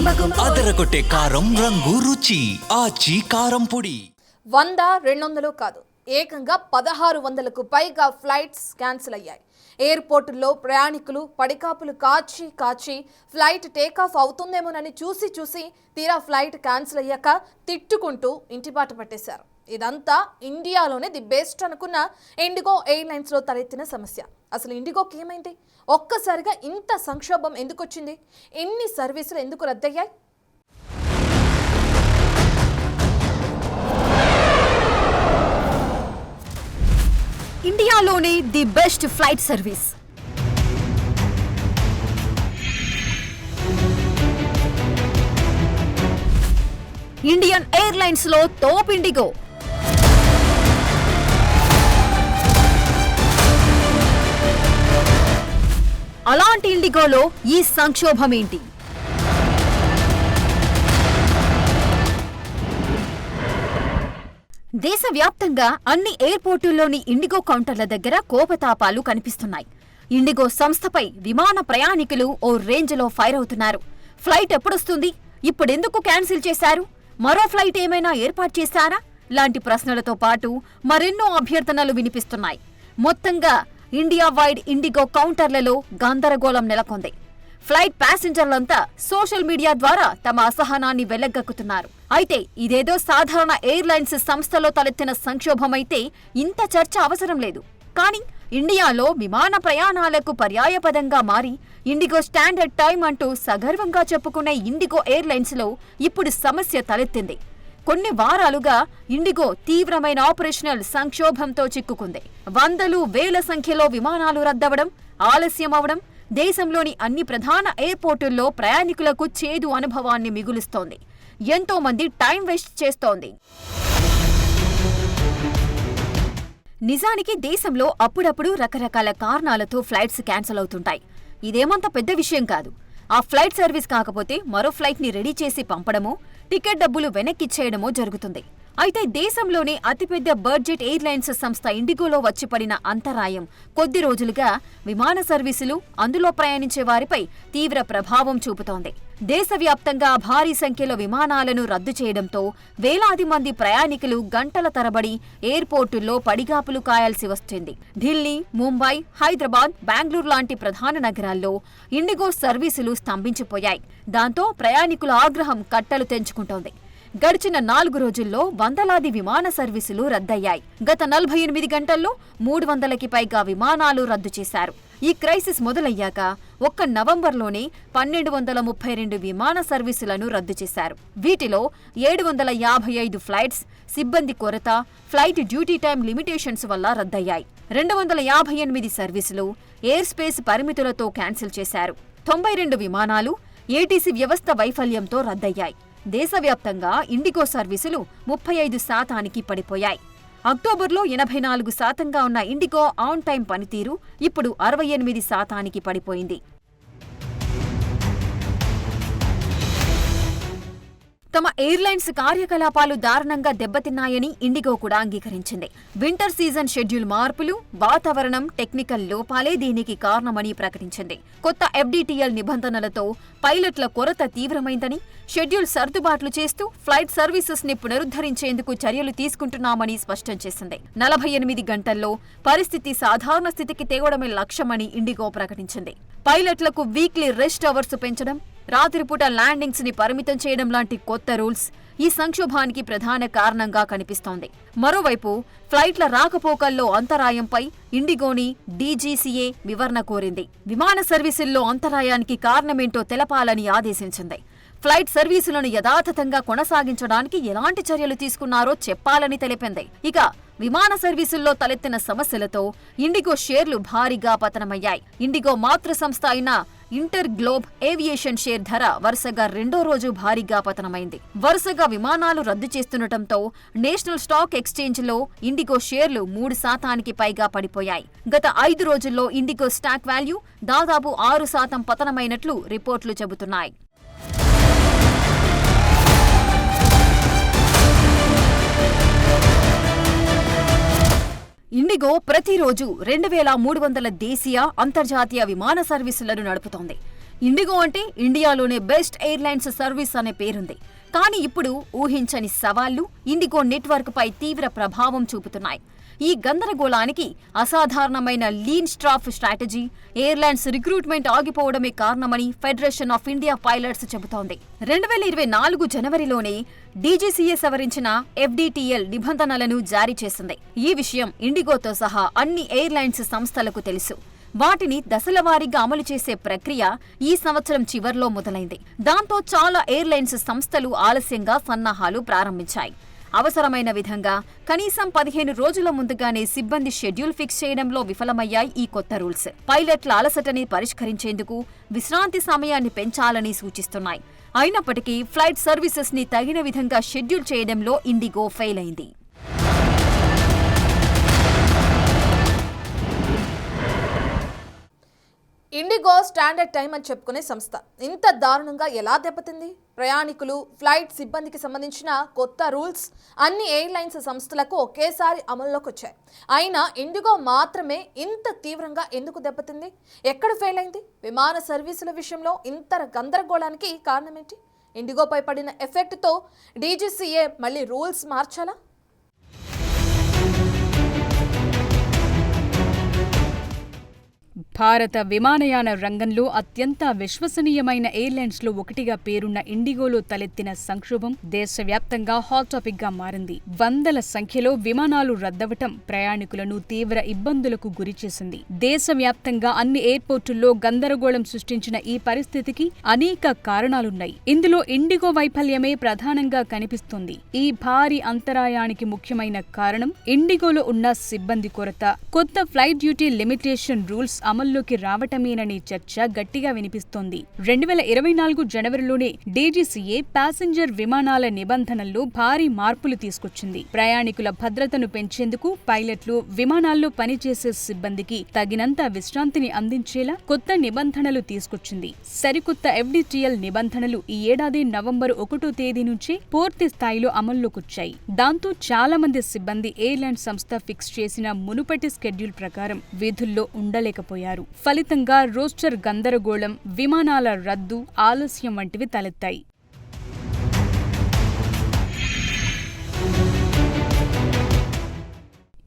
అదరగొట్టే కారం రంగు రుచి ఆచి కారం పొడి 100, 200 కాదు, ఏకంగా 1600కు పైగా ఫ్లైట్స్ క్యాన్సిల్ అయ్యాయి. ఎయిర్పోర్టుల్లో ప్రయాణికులు పడికాపులు కాచి ఫ్లైట్ టేకాఫ్ అవుతుందేమోనని చూసి తీరా ఫ్లైట్ క్యాన్సిల్ అయ్యాక తిట్టుకుంటూ ఇంటిబాట పట్టేశారు. ఇదంతా ఇండియాలోనే ది బెస్ట్ అనుకున్న ఇండిగో ఎయిర్లైన్స్లో తలెత్తిన సమస్య. అసలు ఇండిగోకి ఏమైంది? ఒక్కసారిగా ఇంత సంక్షోభం ఎందుకు వచ్చింది? ఎన్ని సర్వీసులు ఎందుకు రద్దయ్యాయి? ఇండియాలోనే the best flight service. Indian airlines లో టాప్ ఇండిగో. అలాంటి ఇండిగోలో ఈ సంక్షోభం ఏంటి? దేశవ్యాప్తంగా అన్ని ఎయిర్పోర్టుల్లోని ఇండిగో కౌంటర్ల దగ్గర కోపతాపాలు కనిపిస్తున్నాయి. ఇండిగో సంస్థపై విమాన ప్రయాణికులు ఓ రేంజ్లో ఫైర్ అవుతున్నారు. ఫ్లైట్ ఎప్పుడొస్తుంది? ఇప్పుడెందుకు క్యాన్సిల్ చేశారు? మరో ఫ్లైట్ ఏమైనా ఏర్పాటు చేశారా? లాంటి ప్రశ్నలతో పాటు మరెన్నో అభ్యర్థనలు వినిపిస్తున్నాయి. మొత్తంగా ఇండియా వైడ్ ఇండిగో కౌంటర్లలో గందరగోళం నెలకొంది. ఫ్లైట్ ప్యాసింజర్లంతా సోషల్ మీడియా ద్వారా తమ అసహనాన్ని వెళ్లగక్కుతున్నారు. అయితే ఇదేదో సాధారణ ఎయిర్లైన్స్ సంస్థలో తలెత్తిన సంక్షోభమైతే ఇంత చర్చ అవసరం లేదు. కానీ ఇండియాలో విమాన ప్రయాణాలకు పర్యాయపదంగా మారి ఇండిగో స్టాండర్డ్ టైం అంటూ సగర్వంగా చెప్పుకునే ఇండిగో ఎయిర్లైన్స్లో ఇప్పుడు సమస్య తలెత్తింది. కొన్ని వారాలుగా ఇండిగో తీవ్రమైన ఆపరేషనల్ సంక్షోభంతో చిక్కుకుంది. వందలు వేల సంఖ్యలో విమానాలు రద్దవడం, ఆలస్యం అవడం దేశంలోని అన్ని ప్రధాన ఎయిర్పోర్టుల్లో ప్రయాణికులకు చేదు అనుభవాన్ని మిగులుస్తోంది. ఎంతో మంది టైం వేస్ట్ చేస్తోంది. నిజానికి దేశంలో అప్పుడప్పుడు రకరకాల కారణాలతో ఫ్లైట్స్ క్యాన్సిల్ అవుతుంటాయి. ఇదేమంత పెద్ద విషయం కాదు. ఆ ఫ్లైట్ సర్వీస్ కాకపోతే మరో ఫ్లైట్ని రెడీ చేసి పంపడమో, టికెట్ డబ్బులు వెనక్కిచ్చేయడమో జరుగుతుంది. అయితే దేశంలోనే అతిపెద్ద బడ్జెట్ ఎయిర్లైన్స్ సంస్థ ఇండిగోలో వచ్చిపడిన అంతరాయం కొద్ది రోజులుగా విమాన సర్వీసులు, అందులో ప్రయాణించే వారిపై తీవ్ర ప్రభావం చూపుతోంది. దేశవ్యాప్తంగా భారీ సంఖ్యలో విమానాలను రద్దు చేయడంతో వేలాది మంది ప్రయాణికులు గంటల తరబడి ఎయిర్పోర్టుల్లో పడిగాపులు కాయాల్సి వస్తుంది. ఢిల్లీ, ముంబై, హైదరాబాద్, బెంగళూరు లాంటి ప్రధాన నగరాల్లో ఇండిగో సర్వీసులు స్తంభించిపోయాయి. దాంతో ప్రయాణికుల ఆగ్రహం కట్టలు తెంచుకుంటోంది. గడిచిన 4 రోజుల్లో వందలాది విమాన సర్వీసులు రద్దయ్యాయి. గత 48 గంటల్లో 300కి పైగా విమానాలు రద్దు చేశారు. ఈ క్రైసిస్ మొదలయ్యాక ఒక్క నవంబర్లోనే 1232 విమాన సర్వీసులను రద్దు చేశారు. వీటిలో 755 ఫ్లైట్స్ సిబ్బంది కొరత, ఫ్లైట్ డ్యూటీ టైం లిమిటేషన్స్ వల్ల రద్దయ్యాయి. 258 సర్వీసులు ఎయిర్ స్పేస్ పరిమితులతో క్యాన్సిల్ చేశారు. 92 విమానాలు ఏటీసీ వ్యవస్థ వైఫల్యంతో రద్దయ్యాయి. దేశవ్యాప్తంగా ఇండిగో సర్వీసులు 35% పడిపోయాయి. అక్టోబర్లో 84% ఉన్న ఇండిగో ఆన్ టైం పనితీరు ఇప్పుడు 68% పడిపోయింది. తమ ఎయిర్లైన్స్ కార్యకలాపాలు దారుణంగా దెబ్బతిన్నాయని ఇండిగో కూడా అంగీకరించింది. వింటర్ సీజన్ షెడ్యూల్ మార్పులు, వాతావరణం, టెక్నికల్ లోపాలే దీనికి కారణమని ప్రకటించింది. కొత్త FDTL నిబంధనలతో పైలట్ల కొరత తీవ్రమైందని, షెడ్యూల్ సర్దుబాట్లు చేస్తూ ఫ్లైట్ సర్వీసెస్ ని పునరుద్ధరించేందుకు చర్యలు తీసుకుంటున్నామని స్పష్టం చేసింది. 48 గంటల్లో పరిస్థితి సాధారణ స్థితికి తేవడమే లక్ష్యమని ఇండిగో ప్రకటించింది. పైలట్లకు వీక్లీ రెస్ట్ అవర్స్ పెంచడం, రాత్రిపూట ల్యాండింగ్స్ ని పరిమితం చేయడం లాంటి కొత్త రూల్స్ ఈ సంక్షోభానికి ప్రధాన కారణంగా కనిపిస్తోంది. మరోవైపు ఫ్లైట్ల రాకపోకల్లో అంతరాయంపై ఇండిగోని DGCA వివరణ కోరింది. విమాన సర్వీసుల్లో అంతరాయానికి కారణమేంటో తెలపాలని ఆదేశించింది. ఫ్లైట్ సర్వీసులను యథాతథంగా కొనసాగించడానికి ఎలాంటి చర్యలు తీసుకున్నారో చెప్పాలని తెలిపింది. ఇక విమాన సర్వీసుల్లో తలెత్తిన సమస్యలతో ఇండిగో షేర్లు భారీగా పతనమయ్యాయి. ఇండిగో మాతృ సంస్థ అయిన ఇంటర్ గ్లోబ్ ఏవియేషన్ షేర్ ధర వరుసగా 2వ రోజు భారీగా పతనమైంది. వరుసగా విమానాలు రద్దు చేస్తుండటంతో నేషనల్ స్టాక్ ఎక్స్చేంజ్లో ఇండిగో షేర్లు 3% పైగా పడిపోయాయి. గత 5 రోజుల్లో ఇండిగో స్టాక్ వాల్యూ దాదాపు 6% పతనమైనట్లు రిపోర్టులు చెబుతున్నాయి. ఇండిగో ప్రతిరోజు 2300 దేశీయ, అంతర్జాతీయ విమాన సర్వీసులను నడుపుతోంది. ఇండిగో అంటే ఇండియాలోనే బెస్ట్ ఎయిర్లైన్స్ సర్వీస్ అనే పేరుంది. కానీ ఇప్పుడు ఊహించని సవాళ్లు ఇండిగో నెట్వర్క్ పై తీవ్ర ప్రభావం చూపుతున్నాయి. ఈ గందరగోళానికి అసాధారణమైన lean staff strategy, airlines recruitment ఆగిపోవడమే కారణమని ఫెడరేషన్ ఆఫ్ ఇండియా పైలట్స్ చెబుతోంది. 2024 జనవరిలోనే డీజీసీఏ సవరించిన FDTL నిబంధనలను జారీ చేసింది. ఈ విషయం ఇండిగోతో సహా అన్ని ఎయిర్లైన్స్ సంస్థలకు తెలుసు. వాటిని దశలవారీగా అమలు చేసే ప్రక్రియ ఈ సంవత్సరం చివర్లో మొదలైంది. దాంతో చాలా ఎయిర్లైన్స్ సంస్థలు ఆలస్యంగా సన్నాహాలు ప్రారంభించాయి. అవసరమైన విధంగా కనీసం 15 రోజుల ముందుగానే సిబ్బంది షెడ్యూల్ ఫిక్స్ చేయడంలో విఫలమయ్యాయి ఈ కొత్త రూల్స్. పైలట్ల అలసటని పరిష్కరించేందుకు విశ్రాంతి సమయాన్ని పెంచాలని సూచిస్తున్నాయి. అయినప్పటికీ ఫ్లైట్ సర్వీసెస్ ని తగిన విధంగా షెడ్యూల్ చేయడంలో ఇండిగో ఫెయిల్ అయింది. ఇండిగో స్టాండర్డ్ టైం అని చెప్పుకునే సంస్థ ఇంత దారుణంగా ఎలా దెబ్బతింది? ప్రయాణికులు, ఫ్లైట్ సిబ్బందికి సంబంధించిన కొత్త రూల్స్ అన్ని ఎయిర్లైన్స్ సంస్థలకు ఒకేసారి అమల్లోకి వచ్చాయి. అయినా ఇండిగో మాత్రమే ఇంత తీవ్రంగా ఎందుకు దెబ్బతింది? ఎక్కడ ఫెయిల్ అయింది? విమాన సర్వీసుల విషయంలో ఇంత గందరగోళానికి కారణమేంటి? ఇండిగోపై పడిన ఎఫెక్ట్తో డీజీసీఏ మళ్ళీ రూల్స్ మార్చాలా? భారత విమానయాన రంగంలో అత్యంత విశ్వసనీయమైన ఎయిర్లైన్స్లో ఒకటిగా పేరున్న ఇండిగోలో తలెత్తిన సంక్షోభం దేశవ్యాప్తంగా హాట్ టాపిక్ గా మారింది. వందల సంఖ్యలో విమానాలు రద్దవటం ప్రయాణికులను తీవ్ర ఇబ్బందులకు గురిచేసింది. దేశవ్యాప్తంగా అన్ని ఎయిర్పోర్టుల్లో గందరగోళం సృష్టించిన ఈ పరిస్థితికి అనేక కారణాలున్నాయి. ఇందులో ఇండిగో వైఫల్యమే ప్రధానంగా కనిపిస్తోంది. ఈ భారీ అంతరాయానికి ముఖ్యమైన కారణం ఇండిగోలో ఉన్న సిబ్బంది కొరత. కొత్త ఫ్లైట్ డ్యూటీ లిమిటేషన్ రూల్స్ అమల్లోకి రావటమేనని చర్చ గట్టిగా వినిపిస్తోంది. 2024 జనవరిలోనే డీజీసీఏ ప్యాసింజర్ విమానాల నిబంధనల్లో భారీ మార్పులు తీసుకొచ్చింది. ప్రయాణికుల భద్రతను పెంచేందుకు పైలట్లు, విమానాల్లో పనిచేసే సిబ్బందికి తగినంత విశ్రాంతిని అందించేలా కొత్త నిబంధనలు తీసుకొచ్చింది. సరికొత్త FDTL నిబంధనలు ఈ ఏడాది నవంబర్ 1వ తేదీ నుంచే పూర్తి స్థాయిలో అమల్లోకొచ్చాయి. దాంతో చాలా మంది సిబ్బంది ఎయిర్లైన్ సంస్థ ఫిక్స్ చేసిన మునుపటి స్కెడ్యూల్ ప్రకారం విధుల్లో ఉండలేకపోయారు. ఫలితంగా రోస్టర్ గందరగోళం, విమానాల రద్దు, ఆలస్యం వంటివి తలెత్తాయి.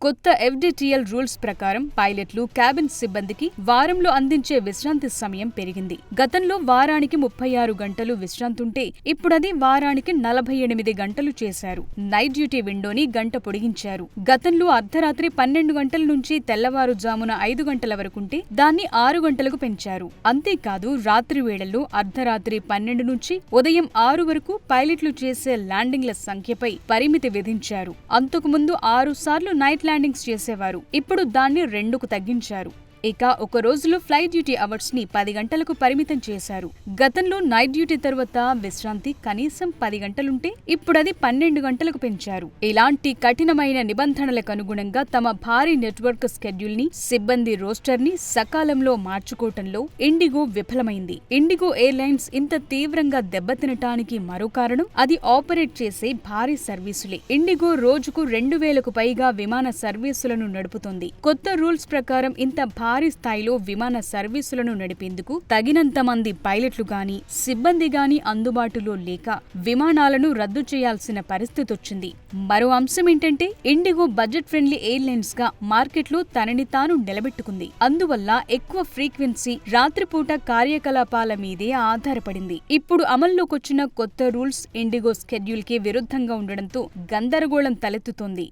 కొత్త FDTL రూల్స్ ప్రకారం పైలట్లు, క్యాబిన్ సిబ్బందికి వారంలో అందించే విశ్రాంతి సమయం పెరిగింది. గతంలో వారానికి 36 గంటలు విశ్రాంతుంటే ఇప్పుడది వారానికి 48 గంటలు చేశారు. నైట్ డ్యూటీ విండోని గంట పొడిగించారు. గతంలో అర్ధరాత్రి 12 గంటల నుంచి తెల్లవారుజామున 5 గంటల వరకుంటే దాన్ని 6 గంటలకు పెంచారు. అంతేకాదు రాత్రి వేళల్లో అర్ధరాత్రి 12 నుంచి ఉదయం 6 వరకు పైలట్లు చేసే ల్యాండింగ్ల సంఖ్యపై పరిమితి విధించారు. అంతకుముందు 6 సార్లు నైట్ ల్యాండింగ్స్ చేసేవారు. ఇప్పుడు దాన్ని 2కు తగ్గించారు. ఇక ఒక రోజులో ఫ్లైట్ డ్యూటీ అవర్స్ ని 10 గంటలకు పరిమితం చేశారు. గతంలో నైట్ డ్యూటీ తర్వాత విశ్రాంతి కనీసం 10 గంటలుంటే ఇప్పుడది 12 గంటలకు పెంచారు. ఇలాంటి కఠినమైన నిబంధనలకు అనుగుణంగా తమ భారీ నెట్వర్క్ స్కెడ్యూల్ ని, సిబ్బంది రోస్టర్ ని సకాలంలో మార్చుకోవటంలో ఇండిగో విఫలమైంది. ఇండిగో ఎయిర్లైన్స్ ఇంత తీవ్రంగా దెబ్బతినటానికి మరో కారణం అది ఆపరేట్ చేసే భారీ సర్వీసులే. ఇండిగో రోజుకు 2000కు పైగా విమాన సర్వీసులను నడుపుతోంది. కొత్త రూల్స్ ప్రకారం ఇంత భారీ స్థాయిలో విమాన సర్వీసులను నడిపేందుకు తగినంత మంది పైలట్లు గాని, సిబ్బంది గాని అందుబాటులో లేక విమానాలను రద్దు చేయాల్సిన పరిస్థితి వచ్చింది. మరో అంశం ఏంటంటే ఇండిగో బడ్జెట్ ఫ్రెండ్లీ ఎయిర్లైన్స్ గా మార్కెట్లో తనని తాను నిలబెట్టుకుంది. అందువల్ల ఎక్కువ ఫ్రీక్వెన్సీ, రాత్రిపూట కార్యకలాపాల మీదే ఆధారపడింది. ఇప్పుడు అమల్లోకొచ్చిన కొత్త రూల్స్ ఇండిగో స్కెడ్యూల్ కి విరుద్ధంగా ఉండడంతో గందరగోళం తలెత్తుతోంది.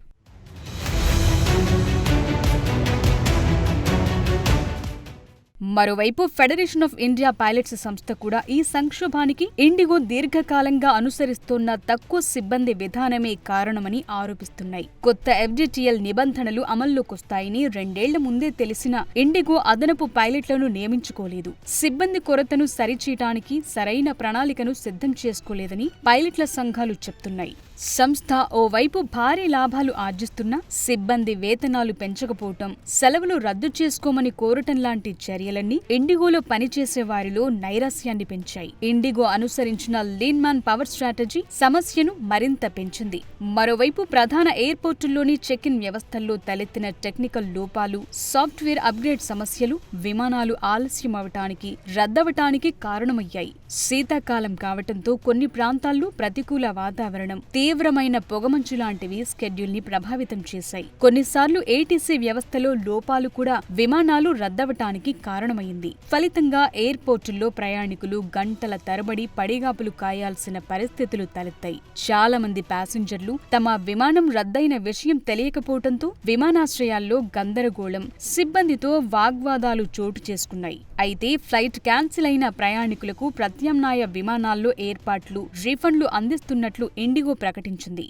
మరోవైపు ఫెడరేషన్ ఆఫ్ ఇండియా పైలట్స్ సంస్థ కూడా ఈ సంక్షోభానికి ఇండిగో దీర్ఘకాలంగా అనుసరిస్తున్న తక్కువ సిబ్బంది విధానమే కారణమని ఆరోపిస్తున్నాయి. కొత్త FDTL నిబంధనలు అమల్లోకొస్తాయని 2 ఏళ్ల ముందే తెలిసిన ఇండిగో అదనపు పైలట్లను నియమించుకోలేదు. సిబ్బంది కొరతను సరిచేయటానికి సరైన ప్రణాళికను సిద్ధం చేసుకోలేదని పైలట్ల సంఘాలు చెప్తున్నాయి. సంస్థ ఓవైపు భారీ లాభాలు ఆర్జిస్తున్నా సిబ్బంది వేతనాలు పెంచకపోవటం, సెలవులు రద్దు చేసుకోమని కోరటం లాంటి చర్యలు సమస్యలన్నీ ఇండిగోలో పనిచేసే వారిలో నైరాశ్యాన్ని పెంచాయి. ఇండిగో అనుసరించిన లీన్ మ్యాన్ పవర్ స్ట్రాటజీ సమస్యను మరింత పెంచింది. మరోవైపు ప్రధాన ఎయిర్పోర్టుల్లోని చెక్ ఇన్ వ్యవస్థల్లో తలెత్తిన టెక్నికల్ లోపాలు, సాఫ్ట్వేర్ అప్గ్రేడ్ సమస్యలు విమానాలు ఆలస్యమవటానికి, రద్దవటానికి కారణమయ్యాయి. శీతాకాలం కావటంతో కొన్ని ప్రాంతాల్లో ప్రతికూల వాతావరణం, తీవ్రమైన పొగమంచు లాంటివి స్కెడ్యూల్ ని ప్రభావితం చేశాయి. కొన్నిసార్లు ఏటీసీ వ్యవస్థలో లోపాలు కూడా విమానాలు రద్దవటానికి కారణమైంది. ఫలితంగా ఎయిర్పోర్టుల్లో ప్రయాణికులు గంటల తరబడి పడిగాపులు కాయాల్సిన పరిస్థితులు తలెత్తాయి. చాలా మంది ప్యాసింజర్లు తమ విమానం రద్దయిన విషయం తెలియకపోవడంతో విమానాశ్రయాల్లో గందరగోళం, సిబ్బందితో వాగ్వాదాలు చోటు చేసుకున్నాయి. అయితే ఫ్లైట్ క్యాన్సిల్ అయిన ప్రయాణికులకు ప్రత్యామ్నాయ విమానాల్లో ఏర్పాట్లు, రీఫండ్లు అందిస్తున్నట్లు ఇండిగో ప్రకటించింది.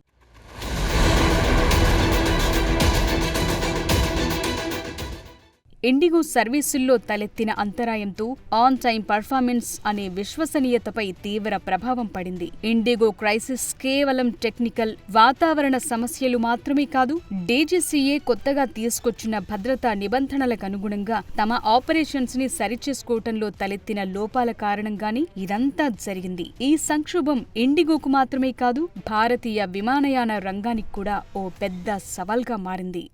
ఇండిగో సర్వీసుల్లో తలెత్తిన అంతరాయంతో ఆన్ టైమ్ పర్ఫార్మెన్స్ అనే విశ్వసనీయతపై తీవ్ర ప్రభావం పడింది. ఇండిగో క్రైసిస్ కేవలం టెక్నికల్, వాతావరణ సమస్యలు మాత్రమే కాదు, డీజీసీఏ కొత్తగా తీసుకొచ్చిన భద్రతా నిబంధనలకు అనుగుణంగా తమ ఆపరేషన్స్ ని సరిచేసుకోవటంలో తలెత్తిన లోపాల కారణంగానే ఇదంతా జరిగింది. ఈ సంక్షోభం ఇండిగోకు మాత్రమే కాదు, భారతీయ విమానయాన రంగానికి కూడా ఓ పెద్ద సవాల్గా మారింది.